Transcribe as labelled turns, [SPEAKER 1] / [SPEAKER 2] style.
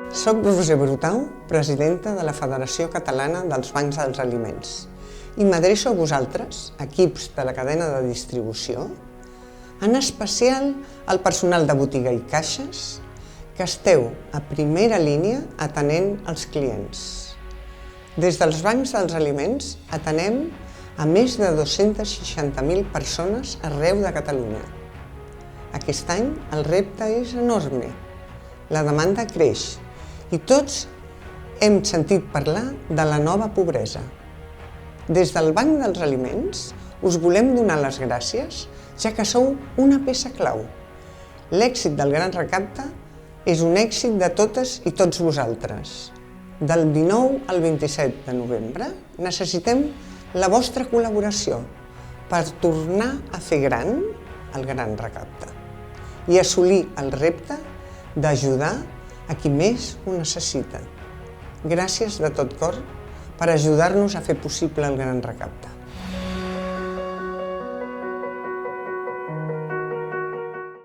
[SPEAKER 1] Soc Roser Brutau, presidenta de la Federació Catalana dels Bancs dels Aliments, i m'adreço a vosaltres, equips de la cadena de distribució, en especial al personal de botiga i caixes, que esteu a primera línia atenent els clients. Des dels Bancs dels Aliments atenem a més de 260.000 persones arreu de Catalunya. Aquest any el repte és enorme, la demanda creix i tots hem sentit parlar de la nova pobresa. Des del Banc dels Aliments us volem donar les gràcies, ja que sou una peça clau. L'èxit del Gran Recapte és un èxit de totes i tots vosaltres. Del 19 al 27 de novembre necessitem la vostra col·laboració per tornar a fer gran el Gran Recapte i assolir el repte d'ajudar a qui més ho necessita. Gràcies de tot cor per ajudar-nos a fer possible el Gran Recapte.